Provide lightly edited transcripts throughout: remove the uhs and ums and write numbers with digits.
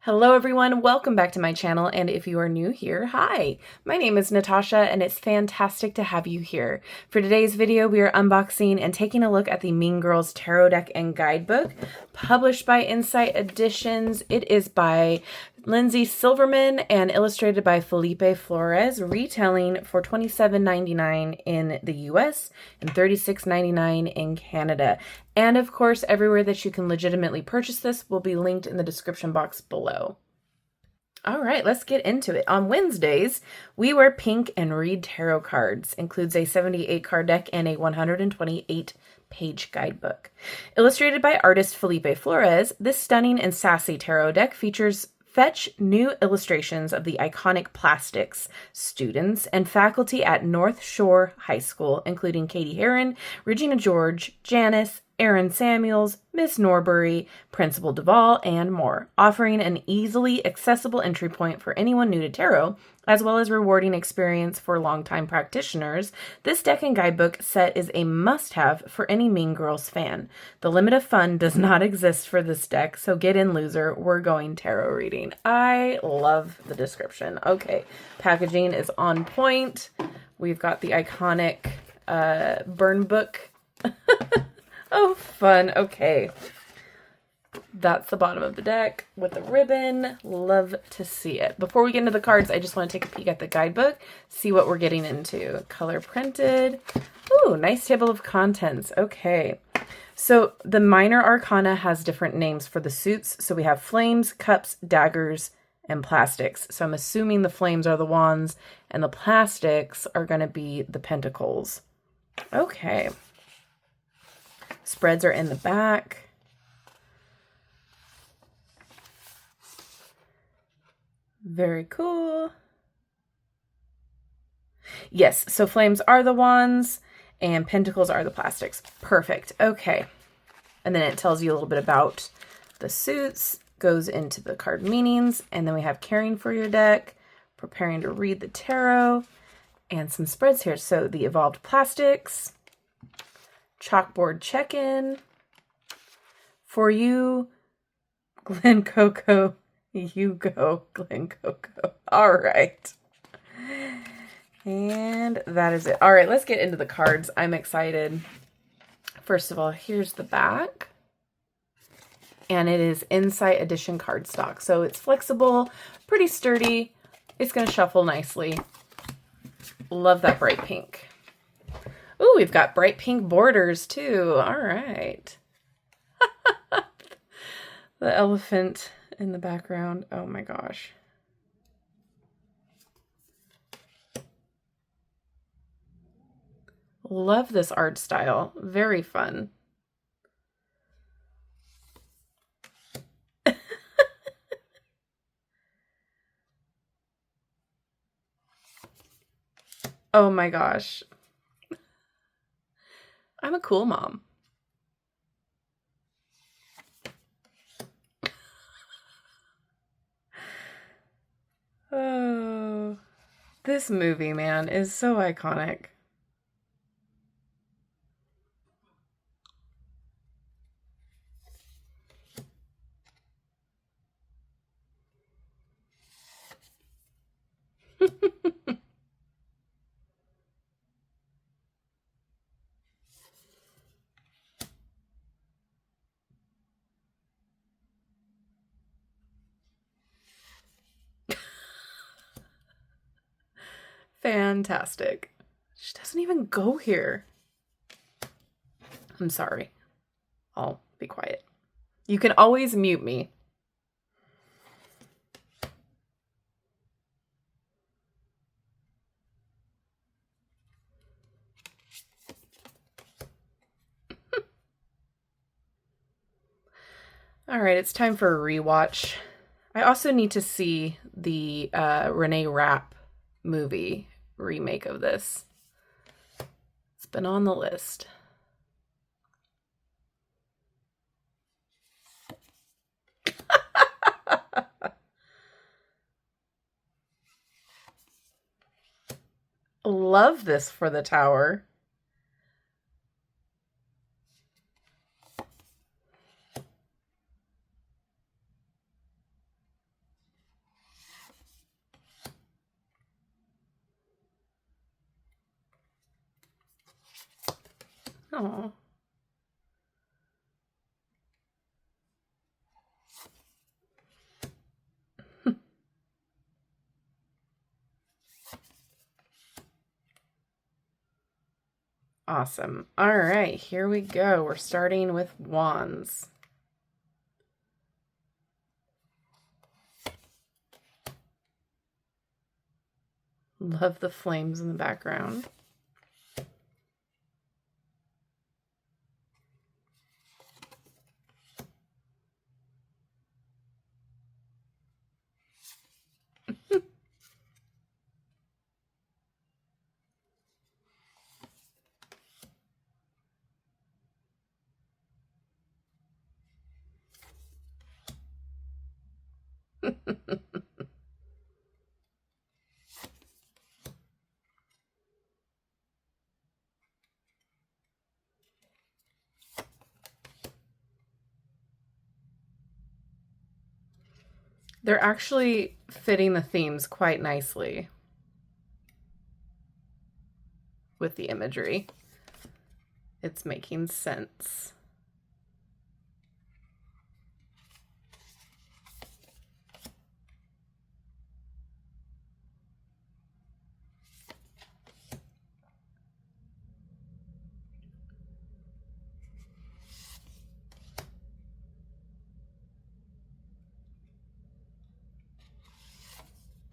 Hello everyone, welcome back to my channel, and if you are new here, hi! My name is Natasha and it's fantastic to have you here. For today's video, we are unboxing and taking a look at the Mean Girls Tarot Deck and Guidebook, published by Insight Editions. It is by Linzi Silverman and illustrated by Felipe Flores, retailing for $27.99 in the US and $36.99 in Canada. And of course, everywhere that you can legitimately purchase this will be linked in the description box below. All right, let's get into it. On Wednesdays, we wear pink and read tarot cards. Includes a 78 card deck and a 128 page guidebook. Illustrated by artist Felipe Flores, this stunning and sassy tarot deck features fetch new illustrations of the iconic plastics students and faculty at North Shore High School, including Katie Heron, Regina George, Janice, Aaron Samuels, Miss Norbury, Principal Duvall, and more, offering an easily accessible entry point for anyone new to tarot, as well as rewarding experience for longtime practitioners. This deck and guidebook set is a must-have for any Mean Girls fan. The limit of fun does not exist for this deck, so get in, loser. We're going tarot reading. I love the description. Okay, packaging is on point. We've got the iconic burn book. Oh, fun. Okay. That's the bottom of the deck with the ribbon. Love to see it. Before we get into the cards, I just want to take a peek at the guidebook, see what we're getting into. Color printed. Ooh, nice table of contents. Okay. So the minor arcana has different names for the suits. So we have flames, cups, daggers, and plastics. So I'm assuming the flames are the wands and the plastics are going to be the pentacles. Okay. Spreads are in the back. Very cool. Yes, so flames are the wands and pentacles are the plastics. Perfect. Okay. And then it tells you a little bit about the suits, goes into the card meanings, and then we have caring for your deck, preparing to read the tarot, and some spreads here. So the evolved plastics, chalkboard check-in, for you, Glen Coco, you go, Glen Coco. All right. And that is it. All right, let's get into the cards. I'm excited. First of all, here's the back. And it is Insight Edition cardstock. So it's flexible, pretty sturdy. It's going to shuffle nicely. Love that bright pink. Ooh, we've got bright pink borders too. All right. The elephant in the background. Oh my gosh. Love this art style. Very fun. Oh my gosh. I'm a cool mom. Oh, this movie, man, is so iconic. Fantastic. She doesn't even go here. I'm sorry. I'll be quiet. You can always mute me. All right, it's time for a rewatch. I also need to see the Renee Rapp movie remake of this. It's been on the list. Love this for the tower. Oh. Awesome. All right, here we go. We're starting with wands. Love the flames in the background. They're actually fitting the themes quite nicely with the imagery. It's making sense.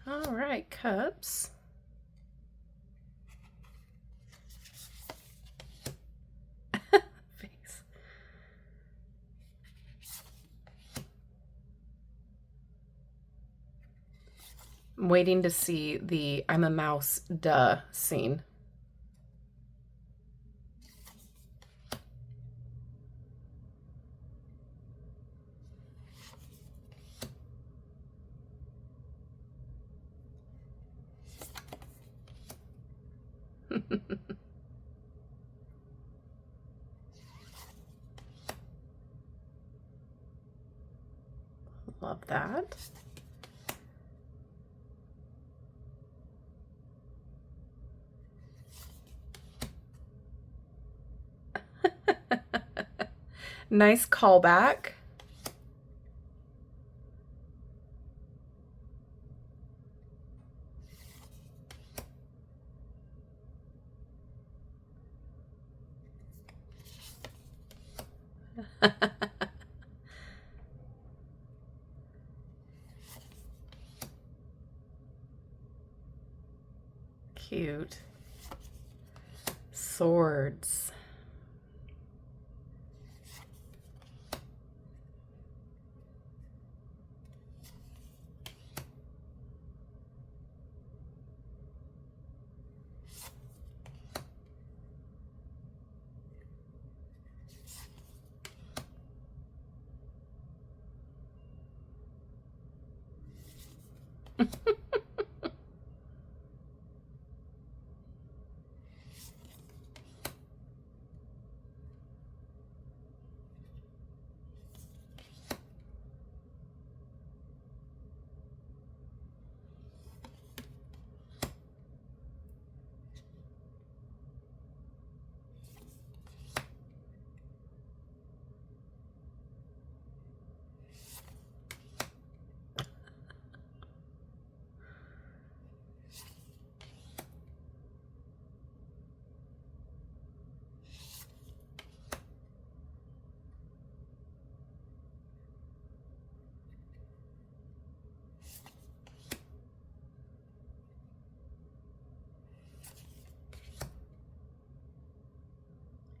All right, cups. Face. I'm waiting to see the I'm a mouse, duh scene. Love that. Nice callback. Cute. Swords.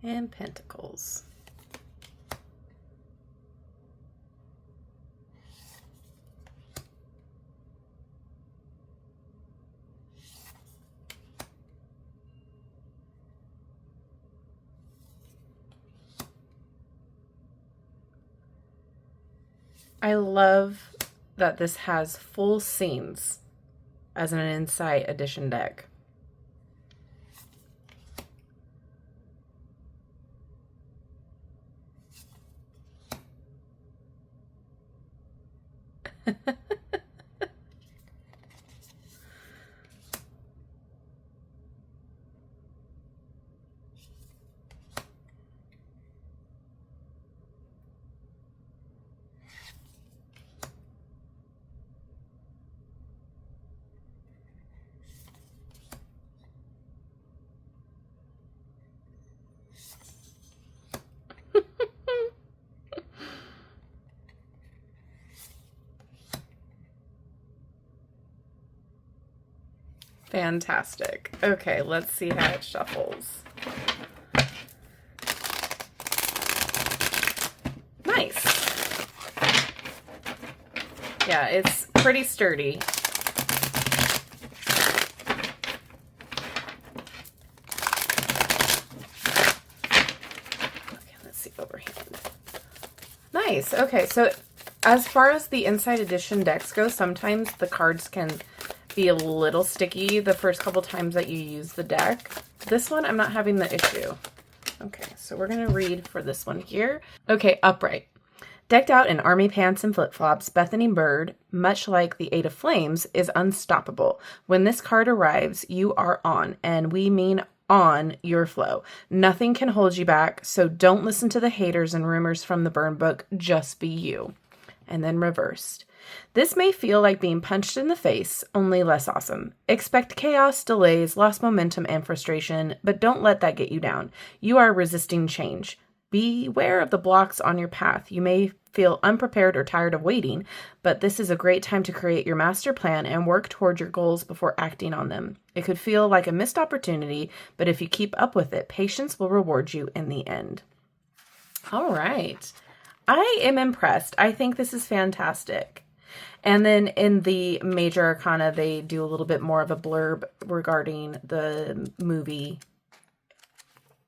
And pentacles. I love that this has full scenes as an Insight Edition deck. Fantastic. Okay, let's see how it shuffles. Nice. Yeah, it's pretty sturdy. Okay, let's see overhand. Nice. Okay, so as far as the inside edition decks go, sometimes the cards can be a little sticky the first couple times that you use the deck. This one, I'm not having the issue. Okay, so we're going to read for this one here. Okay, upright. Decked out in army pants and flip-flops, Bethany Bird, much like the Eight of Flames, is unstoppable. When this card arrives, you are on, and we mean on your flow. Nothing can hold you back, so don't listen to the haters and rumors from the burn book. Just be you. And then reversed. This may feel like being punched in the face, only less awesome. Expect chaos, delays, lost momentum, and frustration, but don't let that get you down. You are resisting change. Beware of the blocks on your path. You may feel unprepared or tired of waiting, but this is a great time to create your master plan and work toward your goals before acting on them. It could feel like a missed opportunity, but if you keep up with it, patience will reward you in the end. All right. I am impressed. I think this is fantastic. And then in the Major Arcana, they do a little bit more of a blurb regarding the movie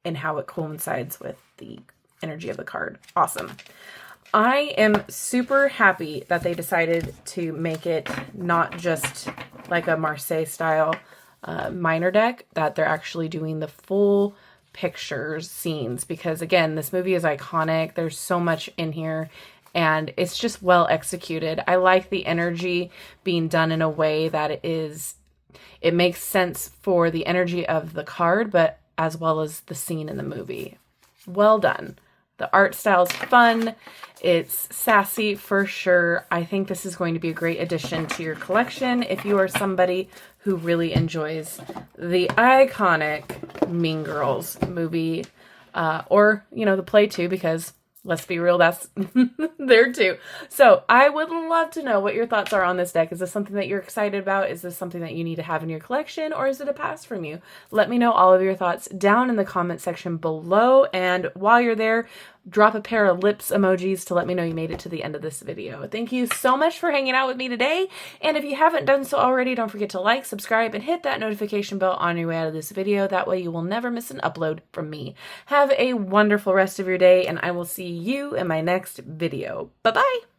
and how it coincides with the energy of the card. Awesome. I am super happy that they decided to make it not just like a Marseille style minor deck, that they're actually doing the full pictures, scenes, because again, this movie is iconic. There's so much in here and it's just well executed. I like the energy being done in a way that it makes sense for the energy of the card, but as well as the scene in the movie. Well done. The art style is fun. It's sassy for sure. I think this is going to be a great addition to your collection if you are somebody who really enjoys the iconic Mean Girls movie, or, you know, the play too, because let's be real, that's there too. So I would love to know what your thoughts are on this deck. Is this something that you're excited about? Is this something that you need to have in your collection, or is it a pass from you? Let me know all of your thoughts down in the comment section below. And while you're there, drop a pair of lips emojis to let me know you made it to the end of this video. Thank you so much for hanging out with me today. And if you haven't done so already, don't forget to like, subscribe, and hit that notification bell on your way out of this video. That way you will never miss an upload from me. Have a wonderful rest of your day, and I will see you in my next video. Bye-bye.